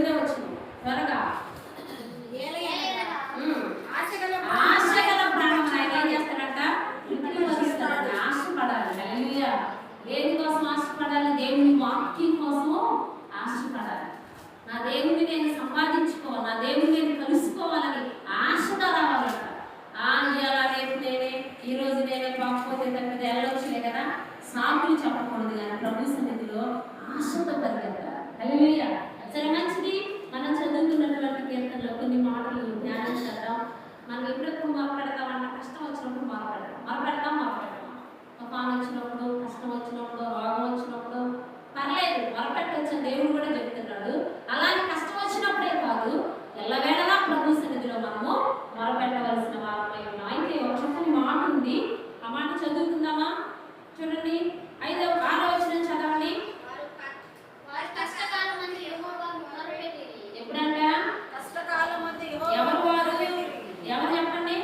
9వ వచనం త్వరగా. ఆశగల ప్రాణం ఆయన ఏం చేస్తాడంట? ఆశపడాలి. హల్లెలూయా. దేనికోసం ఆశపడాలి? దేవుని వాక్యం కోసం ఆశపడాలి. నా దేవుని నేను సంపాదించుకోవాలి, నా దేవుని నేను కలుసుకోవాలని ఆశగా రావాలంట. ఇలా రేపు నేనే, ఈరోజు నేనే కాకపోతే తప్పితే వెళ్ళొచ్చులే కదా, సాకులు చెప్పకూడదు కానీ ప్రభు సన్నిధిలో ఆశతో పరిగెత్తాలి. హల్లెలూయా. సరే, మంచిది. మనం చదువుతున్నటువంటి కీర్తనలో కొన్ని మాటలు ధ్యానం చేద్దాం. మనం ఎప్పుడెప్పుడు మొరపెడతామన్న కష్టం వచ్చినప్పుడు మొరపెడతాం. తుఫాను వచ్చినప్పుడు, కష్టం వచ్చినప్పుడు, రోగం వచ్చినప్పుడు పర్లేదు, మొరపెట్టవచ్చు. దేవుడు కూడా చెప్తున్నాడు. అలానే కష్టం వచ్చినప్పుడే కాదు, ఎల్లవేళలా ప్రభు సన్నిధిలో మనము మొరపెట్టవలసిన వారమై ఉన్నాం. అయితే ఒక చక్కని మాట ఉంది, ఆ మాట చదువుకుందామా? చూడండి, 6వ వచనం చదవండి. ఎప్పుడంట? ఎవరు వారు? ఎవరు చెప్పండి?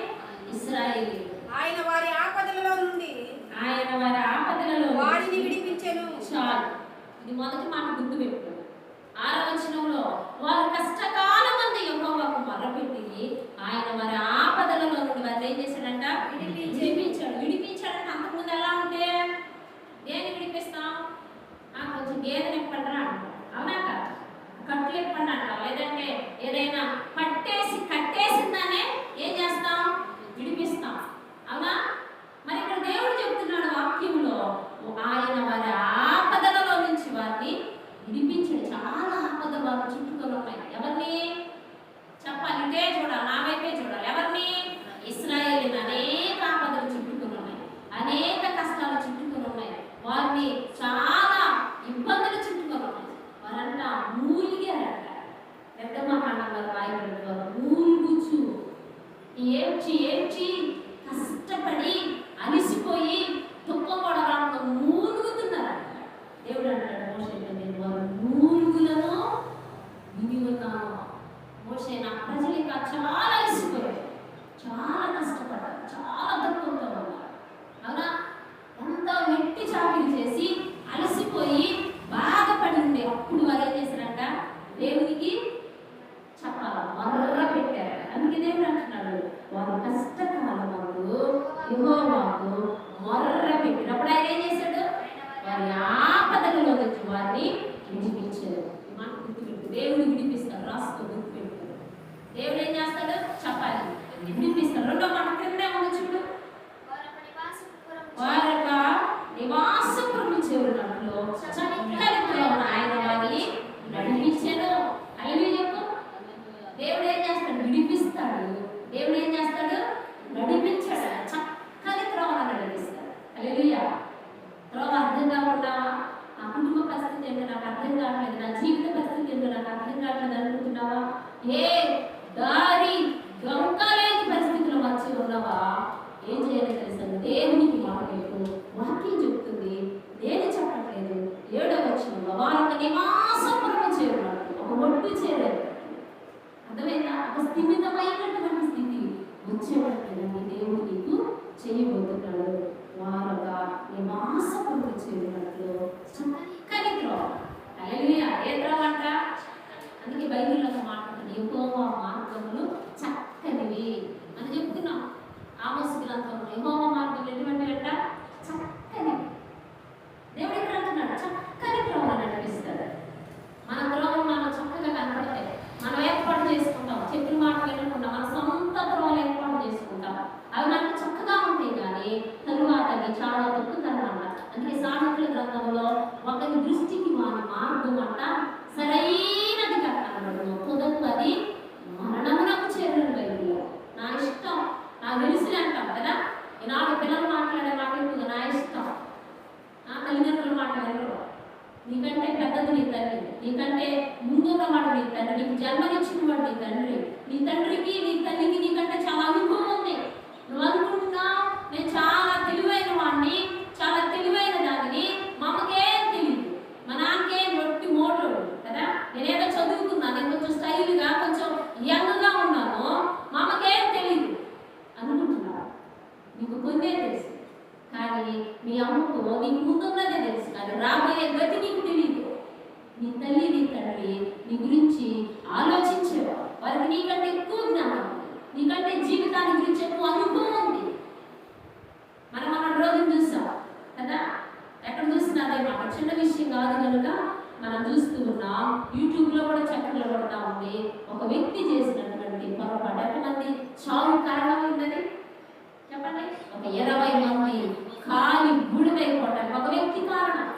ఇశ్రాయేలు. ఆయన వారి ఆపదలలో నుండి వారిని విడిపించెను. చాలు, ఇది మొదటి మాట గుర్తుపెట్టు. 6వ వచనంలో వారు కష్టకాలమందు యెహోవాకు మొర్రపెట్టి ఆయన వారి ఆపదలలో నుండి వారిని ఏం చేశాడంట? విడిపించాడంట. అంతకుముందు ఎలా ఉంటే దేన్ని విడిపిస్తాం? కొంచెం గేదెని ఎప్పండి అంటాం, అవునా కదా? కట్లు ఎప్పండి అంటాం, లేదంటే ఏదైనా కట్టేసిందానే ఏం చేస్తాం? విడిపిస్తాం, అవునా? మరి ఇక్కడ దేవుడు చెప్తున్నాడు వాక్యంలో, ఆయన వారి ఆపదలలో నుంచి వారిని విడిపించాడు. చాలా ఆపదలు వారు చుట్టుకొని ఉన్నాయి. ఎవరిని చెప్పాలి? ఇదే చూడాలి, నా వైపే చూడాలి. ఎవరిని? ఇశ్రాయేలుని. అనేక ఆపదలు చుట్టుకొని ఉన్నాయి, అనేక కష్టాలు చుట్టుకొని ఉన్నాయి, వారిని చాలా ఇబ్బందులు చుట్టుకొని ఉన్నాయి. వారంట మూలిగారంట. పెద్దమ్మ కాండంలో రాయబడిన మూలుగుచు ఏడ్చి కష్టపడి అలిసిపోయి దుఃఖపడడానికి మూలుగుతున్నారంట. దేవుడు అంటాడు మోషేతో, నేను వారు మూలుగులను విని ఉన్నాను. మోషే, నా ప్రజలు ఇంకా చాలా అలిసిపోయారు, చాలా కష్టపడ్డారు, చాలా దుఃఖంతో ఉన్నారు, అవునా? ఎంతో వెట్టి చాకిరి చేసి అలసిపోయి బాధపడి ఉండే అప్పుడు వారు ఏం చేశారంట? దేవునికి చెప్పాలి, మొర్ర పెట్టారు. అందుకే దేవుడు అంటున్నాడు, వారు కష్టకాలమందు యెహోవాకు మొర్ర పెట్టినప్పుడు ఆయన ఏం చేశాడు? వారి ఆపదలలో నుంచి వారిని విడిపించాడు. ఈ మాట గుర్తుపెట్టు. దేవుడు విడిపిస్తాడు, రాసుకో, గుర్తుపెట్టు. దేవుడు ఏం చేస్తాడు? చెప్పాలి, విడిపిస్తాడు. రెండో మాట క్రిందే ఉంది చూడు, వారి యొక్క నివాసపురము చేరునట్లు చక్కని ఆయన వారిని నడిపించాడు. హల్లెలూయా చెప్పు. దేవుడు ఏం చేస్తాడు? విడిపిస్తాడు. దేవుడు ఏం చేస్తాడు? నడిపించాడు. చక్కని త్రోవను నడిపిస్తాడు. హల్లెలూయా. త్రోవ అర్థం కాకుండా నా కుటుంబ పరిస్థితి ఏంటో నాకు అర్థం కావట్లేదు, నా జీవిత పరిస్థితి ఏంటో నాకు అర్థం కావట్లేదు అనుకుంటున్నావా? ఏ దారి దొంగలేని పరిస్థితిలో వచ్చి ఉన్నావా? ఏం చేయాలి తెలుసా? దేవునికి మాట పెట్టు. వాక్యం చెప్తుంది, నేను చెప్పట్లేదు. 7వ వచనంలో వారి యొక్క నివాసపురము చేరునట్లు, ఒక ఒడ్డు చేరారు. అర్థమైనా? ఒక స్థిమితమైనటువంటి స్థితి వచ్చేటట్టు దేవుడు నీకు చేయబోతున్నాడు. వారొక నివాసపురము చేరినట్లు చక్కని త్రోవ. హల్లెలూయా. ఏ త్రోవ అంట? అందుకే బైబిల్లో ఒక మాట ఉంటుంది, యెహోవా మార్గములు చక్కనివి అని చెప్తున్నాం. ఆమోసు గ్రంథంలో యెహోవా మార్గములు ఎటువంటివంట? చక్కనివి. దేవుడు ఎక్కడ అంటున్నాడు? చక్కని త్రోవను నడిపిస్తాడు. మన త్రోవలు మనం చక్కగా కనపడతాయి, మనం ఏర్పాటు చేసుకుంటాం. చెప్పిన మాట వినకుండా మన సొంత త్రోవలు ఏర్పాటు చేసుకుంటాం. అవి మనకు చక్కగా ఉంటాయి, కానీ తరువాత అవి చాలా తొక్కుతారు అన్నమాట. అందుకే సామెతల గ్రంథంలో ఒకరి దృష్టికి వారి మార్గం అంట సరైనదిగా కనబడదు, తుదకు అది మరణమునకు చేరిన బైబిల్లో. నా ఇష్టం, నాకు తెలిసి అంటాం కదా. ఈనాడు పిల్లలు మాట్లాడే మాట ఎక్కువ నా ఇష్టం, నా తల్లిదండ్రుల మాట వినరు. నీకంటే పెద్దది నీ తల్లి, నీకంటే ముందున్నవాడు నీ తండ్రి, నీకు జన్మనిచ్చిన వాడు నీ తండ్రి. నీ తండ్రికి నీ తల్లికి నీకంటే చాలా అనుభవం ఉంది. నువ్వు అనుకుంటున్నావు నేను చాలా తెలివైన వాడిని, చాలా తెలివైన దానిని, మా అమ్మకేం తెలియదు, మా నాన్నకేం రొట్టి మోటోడు కదా. నేనేదో చదువుకున్నాను, నేను కొంచెం స్టైల్గా కొంచెం యంగ్గా ఉన్నాను, మా అమ్మకేం తెలియదు అనుకుంటున్నావు. నీకు కొన్నే తెలుసు, కానీ మీ అమ్మకు నీకు ముందున్నదే తెలుసు, కానీ రాబోయే గతి నీకు తెలియదు. నీ తల్లి నీ తండ్రి తండ్రి నీ గురించి ఆలోచించేవారు. వారికి నీకంటే ఎక్కువ జ్ఞానం ఉంది, నీకంటే జీవితాన్ని గురించి ఎక్కువ అనుభవం ఉంది. మనం రోజు చూసాం కదా, ఎక్కడ చూసినా అదే మాట, చిన్న విషయం కాదు కనుక మనం చూస్తూ ఉన్నాం. యూట్యూబ్లో కూడా చక్కర్లు పడతా ఉంది. ఒక వ్యక్తి చేసినటువంటి పొరపాటు ఎంతమంది చావు కారణమైందని చెప్పండి. ఒక 20 మంది ఖాళీ బూడిదైపోవటానికి ఒక వ్యక్తి కారణం.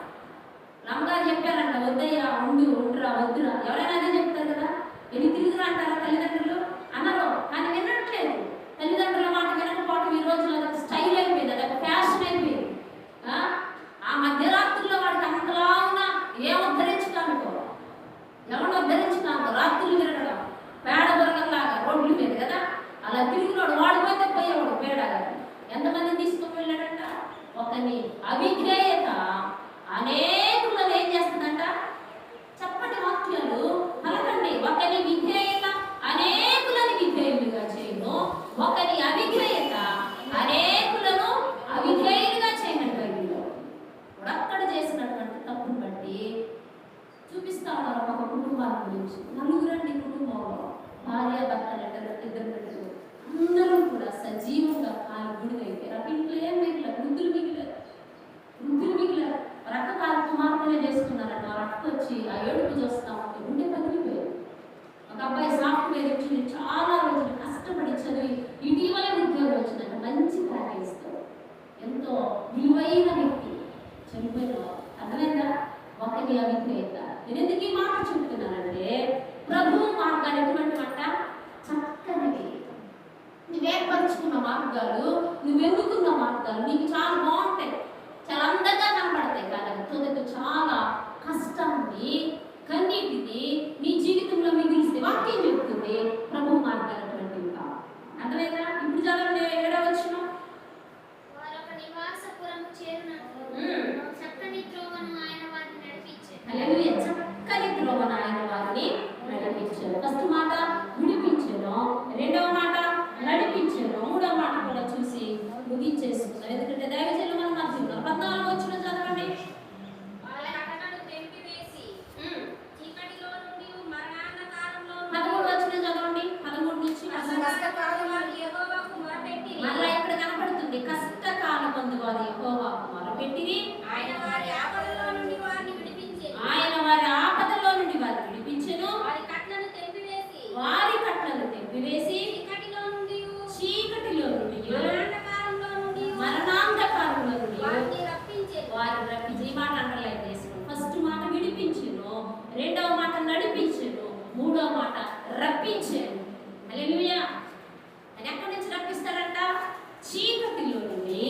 రామగారు చెప్పారంట, వద్దయ్యా ఉండురా వద్దురా. ఎవరైనా అదే చెప్తారు కదా, వెళ్ళి తిరుగురా అంటారా తల్లిదండ్రులు? అనరు. కానీ వినట్లేదు. తల్లిదండ్రుల మాట వినకపోవటం ఈ రోజుల్లో అదొక స్టైల్ అయిపోయింది, అదొక ఫ్యాషన్ అయిపోయింది. ఆ మధ్యరాత్రుల్లో వాడికి అంతలా ఉన్నా ఏం ఉద్ధరించుకానుకో, ఎవరిని ఉద్ధరించుకానుకో, రాత్రులు తిరగడం పేడ బొరగల్లాగా రోడ్ల మీద కదా, అలా తిరిగినోడు వాడు పోతే పోయేవాడు పేడగా. ఎంతమంది తీసుకుని వెళ్ళాడంట? ఒకని అవిధేయత అనేకులను ఏం చేస్తుందంట? చెప్పండి వాక్యాలు పలకండి. ఒకని విధేయత అనేకులను విధేయులుగా చేయను, ఒకని అవిధేయత అనేకులను అవిధేయులుగా చేయను. బైబిల్లో అక్కడ చేసినటువంటి తప్పును బట్టి చూపిస్తా ఉన్నారు ఒక కుటుంబాల గురించి. నలుగురండి కుటుంబంలో, భార్య భర్తలు ఇద్దరు బిడ్డలు, అందరూ కూడా సజీవంగా కాలు గుడిదైపోయారు. ఇంట్లో ఏం మిగిలేదు, వృద్ధులు మిగిలారు. రకరకాల కుమార్తెలే చేసుకున్నారంట. రక్త వచ్చి ఆ ఏడుపు చూస్తా ఉంటే గుండె పగిలిపోయారు. ఒక అబ్బాయి సాఫ్ట్వేర్ ఇచ్చి చాలా రోజులు కష్టపడి చదివి ఇటీవలే ఉద్యోగం వచ్చిందంట, మంచి ప్యాకేజ్తో, ఎంతో విలువైన వ్యక్తి చనిపోయిన. అర్థమైందా? ఒకరి అవిధేయత. నేను ఎందుకు ఈ మాట చెప్తున్నానంటే, ప్రభు మార్గాలు ఎటువంటి మాట? చక్కనివి. నువ్వు ఏర్పరచుకున్న మార్గాలు, నువ్వు ఎన్నుకున్న మార్గాలు నీకు చాలా బాగుంటాయి, చాలా అందంగా కనపడతాయి. కానీ తొదకు చాలా కష్టాన్ని, కన్నీటిని నీ జీవితంలో మిగిలిస్తే వాక్యం చెప్తుంది ప్రభు మార్గాలు అటువంటివి కావు. అర్థమైందా? ఇప్పుడు చదవండి, 7వ వచనం. చక్కని త్రోవను ఆయన వారిని నడిపించారు. హల్లెలూయా. చక్కని త్రోవను ఆయన వారిని నడిపించారు. ఫస్ట్ మాట విడిపించాను, రెండవ మాట నడిపించాను, మూడవ మాట కూడా చూసి ముగించేస్తున్నాం. ఎందుకంటే దైవజనులు మనం మర్చిపోతున్నాం. 14వ వచనం చదవండి. వాళ్ళ కట్టడను తెంపివేసి చీకటిలో నుండి మరణాంధకారంలో 13వ వచనం చదవండి. 13 నుంచి యెహోవాకు మొరపెట్టి, మళ్ళా ఇక్కడ కనపడుతుంది, కష్టకాలమందు వారు యెహోవాకు మొరపెట్టిరి, ఆయన వారి ఆపదలో నుండి వారిని విడిపించెను. ఆయన వారి ఆపదలో నుండి వారిని విడిపించెను, వారి కట్లను తెంపివేసి చీకటిలో నుండి మరణాంధకారంలో నుండి వారిని రప్పించెను. వారిని రప్పించి. ఈ మాట అండర్లైన్ చేసుకున్నాం. ఫస్ట్ మాట విడిపించెను, రెండవ మాట నడిపించెను, మూడవ మాట రప్పించెను. హల్లెలూయా. ఆయన ఎక్కడి నుంచి రప్పిస్తాడంట? చీకటిలో నుండి,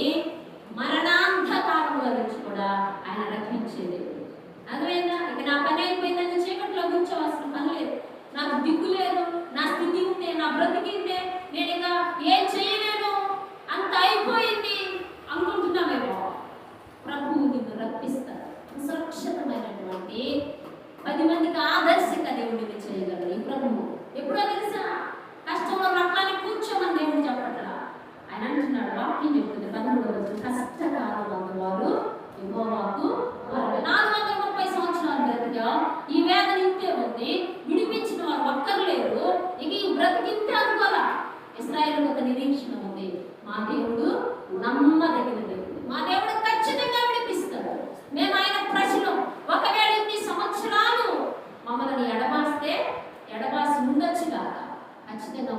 మరణాంధకారంలో నుంచి కూడా ఆయన రప్పించేది. అర్థమైందా? ఇక నా పని అయిపోయిందని చీకటిలో కూర్చోవలసిన పని లేదు. నాకు దిక్కు లేదు, నా స్థితి ఉంటే, నా బ్రతికిందే, నేను ఇక ఏం చేయలేను, అంత అయిపోయింది అనుకుంటున్నామేమో. ప్రభువు నిన్ను రప్పిస్తాడు. సురక్షితమైనటువంటి 10 మందికి ఆదర్శక దేవుడిని చేయగలరు ఈ ప్రభువు. ఎప్పుడో తెలుసా? కష్టంలో రక్తాన్ని కూర్చోమని దేవుడు చెప్పట్లా. ఆయన అంటున్నాడు, వాక్యం చెప్తుంది 13వ వచనం, కష్టకాలం వారు యెహోవాకు మొరపెట్టి. 430 సంవత్సరాలు బ్రతికా ఈ వేదన ఇంతే ఉంది, విడిపించిన వారు ఒక్కరు లేరు, ఇక ఈ బ్రతికింతే అనుకోరా. ఇశ్రాయేలుకు ఒక నిరీక్షణ ఉంది, మా దేవుడు నమ్మదగిన దేవుడు, మా దేవుడు ఖచ్చితంగా విడిపిస్తాడు. మేము ఆయన ప్రజలు. ఒకవేళ ఇన్ని సంవత్సరాలు మమ్మల్ని ఎడబాసి ఉండొచ్చు కాక ఖచ్చితంగా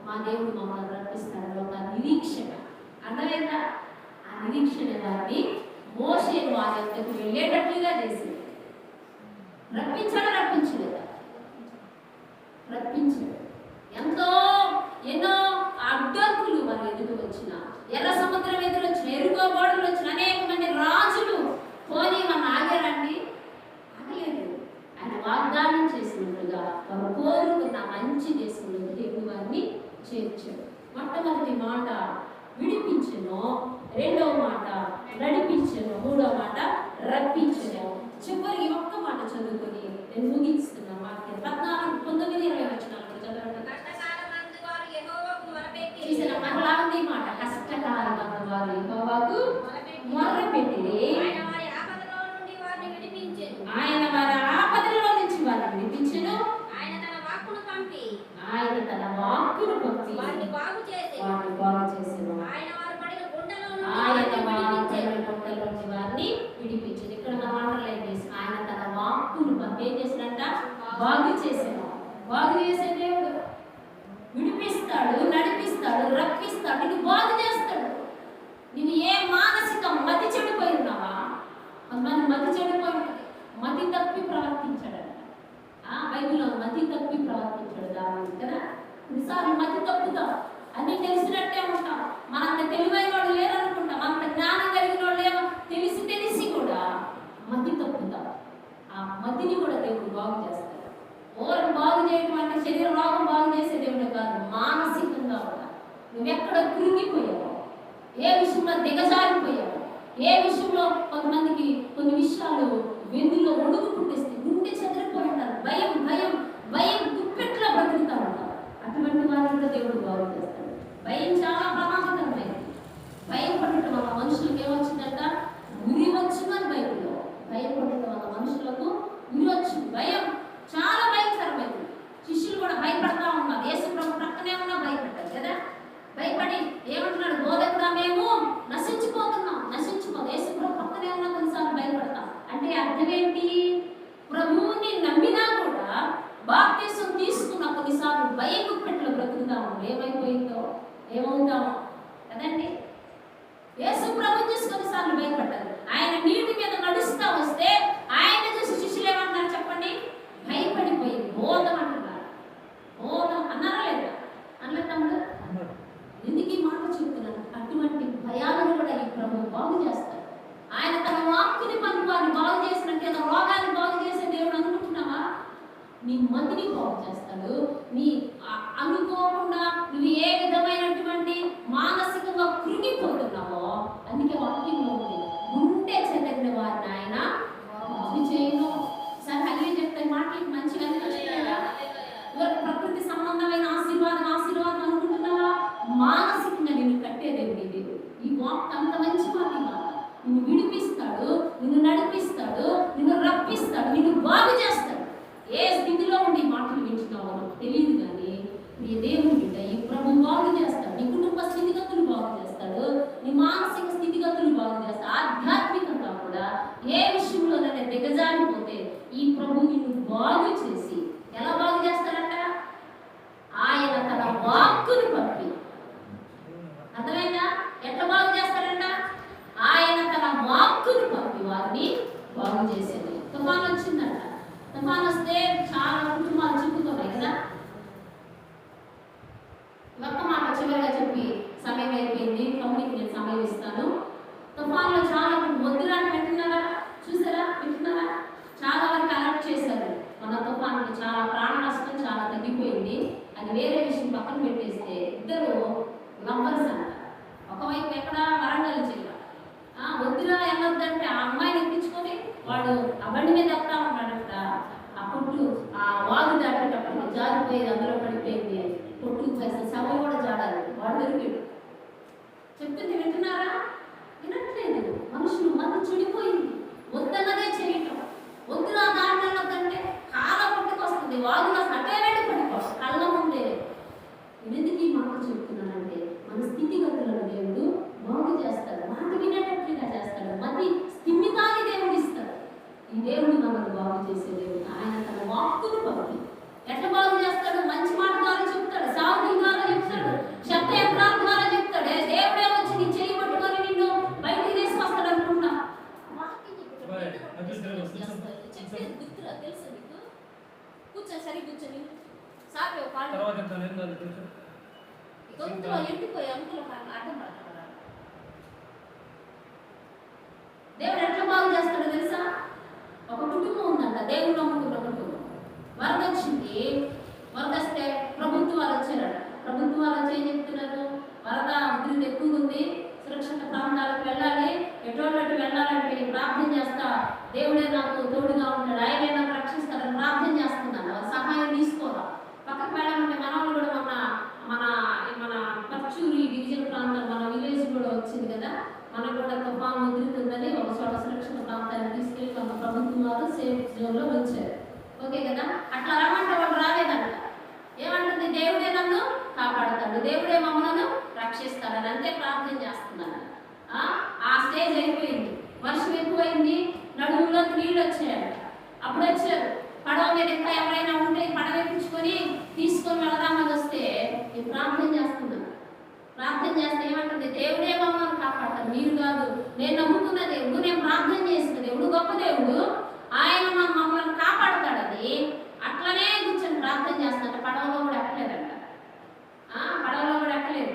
మా దేవుడు మమ్మల్ని రప్పిస్తాడు. ఒక నిరీక్షణ. అర్థమైందా? ఆ నిరీక్షణ వారిని మోషే వారి వద్దకు వెళ్ళేటట్లుగా చేసింది. రప్పించాడా? రప్పించలేదా? రప్పించాడు. ఎన్నో అడ్డంకులు వారి ఎదురు వచ్చిన, ఎర్ర సముద్రం ఎదురు వచ్చిన, ఎరుకో గోడలు వచ్చిన, అనేక మంది రాజులు పోనీ మన ఆగారండి? ఆగలేదు. ఆయన వాగ్దానం చేసినట్లుగా వారు కోరుకున్న మంచి దేశంలో దేవుడు వారిని చేర్చాడు. మొట్టమొదటి మాట విడిపించెను, రెండవ మాట నడిపించెను, మూడవ మాట రప్పించెను. చివరికి ఒక్క మాట చదువుకొని నేను ముగిస్తున్నా. వాక్యం 14, 19, 20 వచనాలు చదవండి. కష్టకాలమందు వారు యెహోవాకు మొరపెట్టి, చూసిన మరలా ఉంది మాట, కష్టకాలమందు వారు యెహోవాకు మొరపెట్టిరి, ఆయన వారి ఆపదలో నుండి వారిని విడిపించెను. ఆయన వారి ఆపదలో నుంచి వారిని ఏం చేసినంట? బాగు చేసాను. బాగు చేసే దేవుడు విడిపిస్తాడు, నడిపిస్తాడు, రప్పిస్తాడు, నీకు బాగు చేస్తాడు. నువ్వు ఏ మానసిక మతి చెడిపోయి ఉన్నావా? కొంతమంది మతి చెడిపోయి మతి తప్పి ప్రవర్తించాడు. బైబిల్లో మతి తప్పి ప్రవర్తించాడు దాని కదా. కొన్నిసార్లు మతి తప్పుతాం, అన్ని తెలిసినట్టే ఉంటాం, మనంత తెలివైన వాళ్ళు లేరనుకుంటాం, అంత జ్ఞానం కలిగిన వాళ్ళు ఏమో తెలిసి కూడా మతి తప్పుతాం. ఆ మతిని కూడా దేవుడు బాగు చేస్తాడు. ఓరం బాగు చేయటం అంటే శరీర రోగం బాగు చేసే దేవుడు కాదు, మానసికంగా కూడా నువ్వెక్కడ కృంగిపోయావో, ఏ విషయంలో దిగజారిపోయావో, ఏ విషయంలో కొంతమందికి కొన్ని విషయాలు వెన్నులో ఒడుగు పుట్టిస్తే గుండె చెదిరిపోయి ఉంటారు, భయం భయం భయం దుప్పెట్లో బ్రతుకుతా ఉంటారు. అటువంటి వారిని దేవుడు బాగు చేస్తాడు. భయం చాలా ప్రమాదకరమైనది. భయం పడటం వల్ల మనుషులకు ఏమొచ్చిందంట? ఉరి వచ్చిందని బైబిల్లో. భయం పడటం వల్ల మనుషులకు ఉరి వచ్చింది. భయం చాలా భయంకరమైనది. శిష్యులు కూడా భయపడతా ఉన్నారు. యేసు ప్రభు ప్రక్కనే ఉన్నా భయపడ్డారు కదా. భయపడి ఏమంటున్నాడు? బోధకుడా మేము నశించిపోతున్నాం. యేసు ప్రభు పక్కనే ఉన్నా కొన్నిసార్లు భయపడతాం. అంటే అర్థం ఏంటి? ప్రభువుని నమ్మినా కూడా బాప్తిసం తీసుకున్న కొన్నిసార్లు భయం గుప్పెట్లో బ్రతుకుతాము. ఏమైపోయిందో ఏమవుతామో కదండి. యేసు ప్రభు చూసి కొన్నిసార్లు భయపడ్డారు. ఆయన నీటి మీద నడుస్తా వస్తే ఆయన చూసి శిష్యులు ఏమంటున్నారు చెప్పండి? భయపడిపోయింది. బోధం అంటున్నారు. బోధం అన్నారా లేదా? అనలేదు తమ్ముడు? ఎందుకు ఈ మాట చెప్తున్నాను? అటువంటి భయాలను కూడా ఈ ప్రభు బాగు చేస్తారు. ఆయన తన వాక్కుని పని వారిని బాగు చేసినట్టు ఏదో రోగాన్ని బాగు చేసే దేవుడు అనుకుంటున్నావా? నీ మతిని బాగు చేస్తాడు. నీ అనుకోకుండా నువ్వు ఏ విధమైనటువంటి మానసికంగా కృంగిపోతున్నావో, అందుకే వాక్యంలో ఉంది, గుండె చెదరిన వారిని ఆయన బాగు చేయను. సరే అల్లి చెప్తే మాటలకు మంచిగా అనిపించలేదా? ప్రకృతి సంబంధమైన ఆశీర్వాదం అనుకుంటున్నావా? మానసికంగా నిన్ను కట్టేదేవుడు ఇది. ఈ వాక్ అంత మంచి మాట. నిన్ను విడిపిస్తాడు, నిన్ను నడిపిస్తాడు, నిన్ను రప్పిస్తాడు, నిన్ను బాగు చేస్తాడు. ఏ స్థితిలో ఉండి మాటలు వింటున్నావో నాకు తెలియదు, కానీ నీ దేవుని బిడ్డ ఈ ప్రభు బాగు చేస్తాడు. నీ కుటుంబ స్థితిగతులు బాగు చేస్తాడు, నీ మానసిక స్థితిగతులు బాగు చేస్తాడు. ఆధ్యాత్మికంగా కూడా ఏ విషయంలోనైనా దిగజారిపోతే ఈ ప్రభు నిన్ను బాగు చేసి ఎలా బాగు చేస్తాడంట? ఆయన తన వాక్కుని పంపి. అర్థమైందా? ఎట్లా బాగు చేస్తాడంట? ఆయన తన వాక్కుని పంపి వారిని బాగు చేసేది. తుఫాను వచ్చిందంట. తుఫాను వస్తే చాలా కుటుంబాలు చిక్కుతున్నాయి కదా. ఒక్క మాట చివరిగా చెప్పి సమయం అయిపోయింది. కమ్యూనికి నేను సమయం ఇస్తాను. తుఫాన్లో చాలా వద్దురాని వింటున్నారా? చూసారా? వింటున్నారా? చాలా వరకు అలర్ట్ చేశారు. మన తుఫాన్కి చాలా ప్రాణ నష్టం చాలా తగ్గిపోయింది. అది వేరే విషయం పక్కన పెట్టేస్తే ఇద్దరు లవ్వర్స్ అంట. ఒకవైపు ఎక్కడ వరంగల్ జిల్లా. వద్దురా వెళ్ళొద్దంటే ఆ అమ్మాయిని ఎక్కించుకొని వాడు ఆ బండి మీద వెళ్తా ఉన్నాడంట. ఆ పొట్టు ఆ వాగు దాటేటప్పుడు జారిపోయేది, అందులో పడిపోయింది. పొట్టు శవం కూడా జాడాలి. వాడు దొరికాడు. చెప్తుంది వింటున్నారా? వినట్లేదు. మనుషులు మతి చెడిపోయింది. వద్దన్నదే చేయటం. వద్దురా దాంట్లో వెళ్ళొద్దంటే కాల పుట్టుకొస్తుంది. వాగులో అటే వెళ్ళి పడిపోవచ్చు కళ్ళ ముందే. ఎందుకు ఈ మాట చెప్తున్నానంటే మన స్థితిగతులను దేవుడు బాగు చేస్తాడు. మాట వినేటట్లుగా చేస్తాడు. మతి స్థిమితాన్ని దేవుడు ఇస్తాడు. ఈ దేవుడు మనల్ని బాగు చేసే దేవుడు. ఆయన తన వాక్కును పంపి ఎట్లా బాగు చేస్తాడు? మంచి మాట ద్వారా చెప్తాడు, సాగుని ద్వారా చెప్తాడు, శబ్ద యంత్రాల ద్వారా చెప్తాడు. దేవుడే వచ్చి నీ చేయి పట్టుకొని నిన్ను బయటికి తీసుకొస్తాడు అనుకుంటా. చెప్పేది గుర్తురా? తెలుసు నీకు? కూర్చొని సరి కూర్చొని సాపే గొంతులో ఎండిపోయి అంకులు అర్థం పడతాడు. దేవుడు ఎట్లా బాగు చేస్తాడో తెలుసా? ఒక కుటుంబం ఉందంట, దేవుడు నమ్ముకున్న కుటుంబం. వరద వచ్చింది. వరద వస్తే ప్రభుత్వాలు వచ్చారట. ప్రభుత్వాలు వచ్చి ఏం చెప్తున్నారు? వరద ఉధృతి ఎక్కువ ఉంది, సురక్షిత ప్రాంతాలకు వెళ్ళాలి, ఎటువంటి వెళ్ళాలంటే ప్రార్థన చేస్తా, దేవుడే నాకు తోడుగా ఉంటాడు, ఆయనే నాకు రక్షిస్తాడని ప్రార్థన చేస్తున్నాను. సహాయం తీసుకోరా. పక్కకు వెళ్ళాలంటే మన వాళ్ళు కూడా మన పర్చూరి డివిజన్ ప్రాంతం మన విలేజ్ కూడా వచ్చింది కదా. మనకు కూడా తుఫాను ఉధృతుందని ఒక చోట సురక్షిత ప్రాంతాన్ని తీసుకెళ్ళి కొంత ప్రభుత్వం వారు సేఫ్ జోన్లో ఉంచారు. ఓకే కదా. అట్లా రమ్మంటే వాళ్ళు రాలేదంట. ఏమంటుంది? దేవుడే నన్ను కాపాడుతాడు, దేవుడే మమ్మల్ని రక్షిస్తాడని అంతే ప్రార్థన చేస్తున్నాను. ఆ స్టేజ్ అయిపోయింది. వర్షం ఎక్కువైంది, నడుములోకి నీళ్ళు వచ్చాయంట. అప్పుడు వచ్చారు మీద ఇంకా ఎవరైనా ఉంటే పడవ ఎక్కించుకొని తీసుకొని వెళదామని వస్తే నేను ప్రార్థన చేస్తున్నాను. ప్రార్థన చేస్తే ఏమంటుంది? దేవుడే మమ్మల్ని కాపాడతారు, మీరు కాదు. నేను నమ్ముకున్న దేవుడు, నేను ప్రార్థన చేసిన దేవుడు గొప్ప దేవుడు, ఆయన మమ్మల్ని కాపాడతాడని అట్లనే కూర్చొని ప్రార్థన చేస్తాడు. పడవలో కూడా ఎక్కలేదంట. పడవలో కూడా ఎక్కలేదు.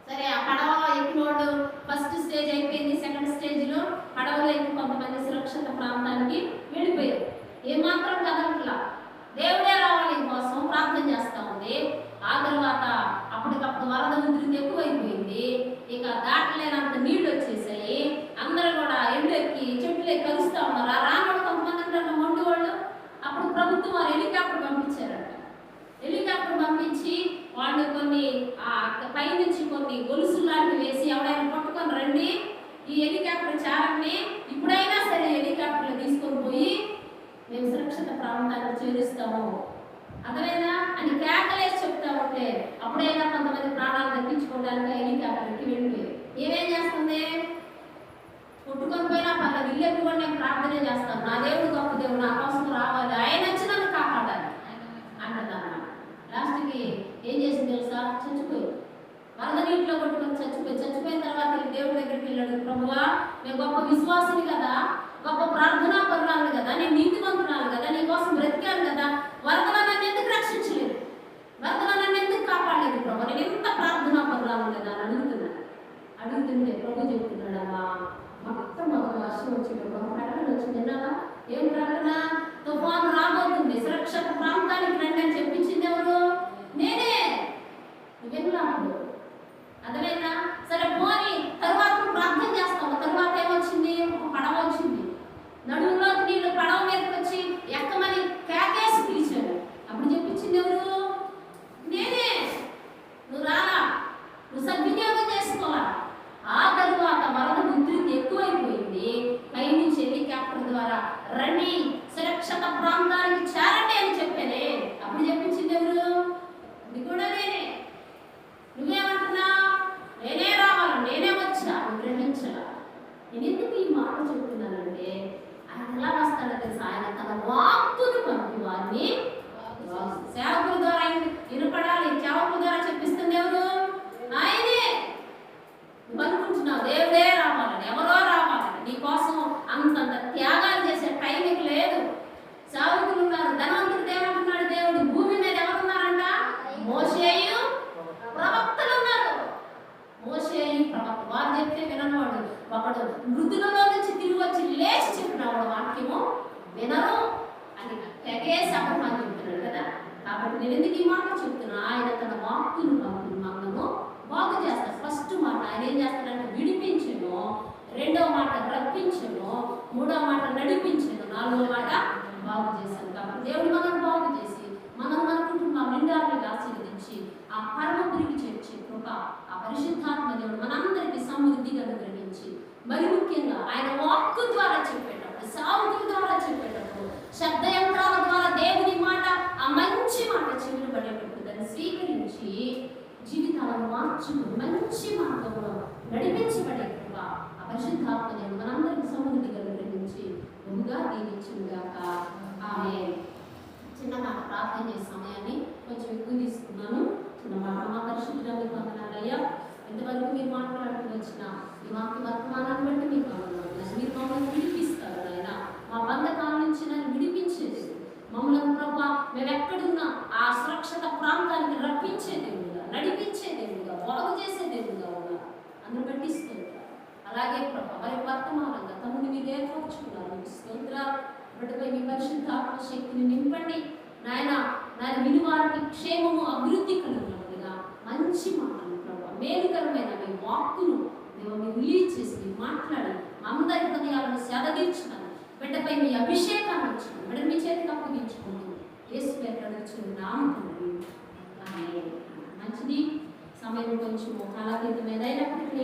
సరే, ఆ పడవ ఎక్కినోడు ఫస్ట్ స్టేజ్ అయిపోయింది. సెకండ్ స్టేజ్లో పడవలో ఎక్కి కొంతమంది సురక్షిత ప్రాంతానికి వెళ్ళిపోయారు. ఏమాత్రం కదలట్లా, దేవుడే రావాలి కోసం ప్రార్థన చేస్తా ఉంది. ఆ తర్వాత అప్పటికప్పుడు వరద ఉధృతి ఎక్కువైపోయింది. ఇక దాటలేనంత నీళ్లు వచ్చేసాయి. అందరూ కూడా ఎండెక్కి చెట్లు ఎక్కి కలుస్తూ ఉన్నారు. ఆ రానుడు కొంతమంది ఉంటారు మొండి వాళ్ళు. అప్పుడు ప్రభుత్వం వారు హెలికాప్టర్ పంపించారంట. హెలికాప్టర్ పంపించి వాళ్ళు కొన్ని పైనుంచి కొన్ని గొలుసులు లాంటివి వేసి ఎవరైనా పట్టుకొని రండి, ఈ హెలికాప్టర్ చాలని ఇప్పుడైనా సరే హెలికాప్టర్లో తీసుకొని పోయి మేము సురక్షిత ప్రాంతాన్ని చేరుస్తాము అర్థమైనా అని కేకలేసి చెప్తా ఉంటే అప్పుడైనా కొంతమంది ప్రాణాలు దక్కించుకోవడానికి హెలికాప్టర్కి వెళ్ళిపోయి ఏమేం చేస్తుంది? కొట్టుకొని పోయినా పర్లేదు, ఇల్లు ఎప్పుడు నేను ప్రార్థనే చేస్తాను, నా దేవుడు గొప్ప దేవుడు, నా కోసం రావాలి, ఆయన వచ్చి నన్ను కాపాడాలి అంటదన్నమాట. లాస్ట్కి ఏం చేసింది తెలుసా? చచ్చిపోయి వరద నీటిలో కొట్టుకొని చచ్చిపోయిన తర్వాత దేవుడి దగ్గరికి వెళ్ళాడు. ప్రభువా, నేను గొప్ప విశ్వాసిని కదా, గొప్ప ప్రార్థనా పరురాలు కదా, నేను నీతివంతురాలు కదా, నీ కోసం బ్రతికాను కదా, వరదలో నన్ను ఎందుకు రక్షించలేదు, వరదలో నన్ను ఎందుకు కాపాడలేదు ప్రభు, నేను ఎంత ప్రార్థనా పరురాలు కదా అని అడుగుతుంటే ప్రభు చెప్తున్నాడమ్మా, మొట్టమొదటి వర్షం వచ్చేటప్పుడు ఒక ప్రకటన వచ్చింది. విన్నావా? ఏం ప్రకటన? తుఫాను రాబోతుంది, సురక్షిత ప్రాంతానికి రండి అని చెప్పించింది ఎవరు? నేనే. విన్నాడు అదలేదా? సరే పోని తర్వాత ప్రార్థన చేస్తాము. తర్వాత ఏమొచ్చింది? ఒక పడవ వచ్చింది. నడుములోకి నీళ్ళు పడవ మీదకి వచ్చి ఎక్కమని కేకేసి పిలిచాడు. అప్పుడు చెప్పించింది ఎవరు? నేనే. నువ్వు రాలా, నువ్వు సద్వినియోగం చేసుకోవాలా. ఆ తరువాత వరద ఉధృతి ఎక్కువైపోయింది. పైనుంచి హెలికాప్టర్ ద్వారా రండి, సురక్షిత ప్రాంతానికి చేరండి అని చెప్పానే. అప్పుడు చెప్పించింది ఎవరు? ఇది కూడా నేనే. నువ్వేమంటున్నావు? నేనే రావాలి, నేనే వచ్చా, గ్రహించలా. నేను ఎందుకు ఈ మాట చెప్తున్నానంటే ఆయన ఎలా వస్తాడో తెలుసా? ఆయన తన వాక్కును పంపి వారిని సేవకుల ద్వారా వినపడాలి. సేవకుల ద్వారా చెప్పిస్తుంది ఎవరు? ఆయనే. నువ్వు అనుకుంటున్నావు దేవుడే రావాలని, ఎవరో రావాలని. నీకోసం అంతంత త్యాగాలు చేసే టైంకి లేదు. సేవకులు ఉన్నారు. ధనవంతుడు ఏమంటున్నాడు? దేవుడు భూమి మీద ఎవరున్నారంట? మోషేయు ప్రవక్తలు ఉన్నారు. మోషేయు ప్రవక్త, వారు చెప్తే వినవాడు ఒకడు మృతులలో నుంచి తిరిగి వచ్చి లేచి చెప్పినవాడు వాక్యము వినరు అని తెగేసి అబద్ధం చెప్తున్నాడు కదా. కాబట్టి నేను ఎందుకు ఈ మాట చెప్తున్నా? ఆయన తన వాక్కును పంపి మనము బాగు చేస్తాడు. ఫస్ట్ మాట ఆయన ఏం చేస్తాడంటే విడిపించను, రెండవ మాట రప్పించను, మూడవ మాట నడిపించను, నాలుగవ మాట బాగు చేశాను. కాబట్టి దేవుడు మనల్ని బాగు చేసి మన కుటుంబం నిండారుగా ఆశీర్వదించి ఆ పరమపురికి చేర్చే కృప ఆ పరిశుద్ధాత్మ దేవుడు మనందరికీ సమృద్ధిగా అనుగ్రహించి, మరి ముఖ్యంగా ఆయన వాక్కు ద్వారా చెప్పేటప్పుడు, సాగుల ద్వారా చెప్పేటప్పుడు, శబ్ద యంత్రాల ద్వారా దేవుని మాట, ఆ మంచి మాట చెవులు పడేటప్పుడు దాన్ని స్వీకరించి జీవితాలను మార్చుకుని మంచి మార్గంలో నడిపించబడే కృప ఆ పరిశుద్ధాత్మ దేవుడు మనందరికీ సమృద్ధిగా అనుగ్రహించి బహుగా దీవించుగాక. ఆమేన్. చిన్న మాట ప్రార్థన చేసే సమయాన్ని కొంచెం ఎక్కువ తీసుకున్నాను. చిన్న మాట. మా పరిశుద్ధులకు వందనాలయ్యా, ఇంతవరకు మీరు మాట్లాడుతూ వచ్చిన ఈ వాక్య వర్తమానాన్ని బట్టి మీకు వందనాలు. మీరు మమ్మల్ని విడిపిస్తారు ఆయన, మా బంధకాల నుంచి నన్ను విడిపించేది, మమ్మల్ని ప్రభా మేము ఎక్కడున్నా ఆ సురక్షిత ప్రాంతానికి రప్పించే దేవుడుగా, నడిపించే దేవుడుగా, బాగు చేసే దేవుడుగా ఉన్నారు. అందరూ పట్టిస్తారు. అలాగే ప్రభా వారి వర్తమానంగా తమని మీరు ఏర్పరచుకున్నారు. స్తోత్రాలు. బిడ్డపై మీ పరిశుద్ధాత్మ శక్తిని నింపండి నాయన. నాయన వినువారికి క్షేమము అభివృద్ధి కలిగినట్లుగా మంచి మాటలు ప్రభావ, మేలుకరమైన మీ వాక్కును మీరు రిలీజ్ చేసి మీరు మాట్లాడి అందరి హృదయాలను సేదతీర్చున్నాను. బిడ్డపై మీ అభిషేకాన్ని ఇచ్చాను. బిడ్డ మీ చేతికి అప్పగించుకుంటూ యేసు పేరు నామం మంచిది. సమయం కొంచెం కాలక్రితం ఏదైనప్పటికీ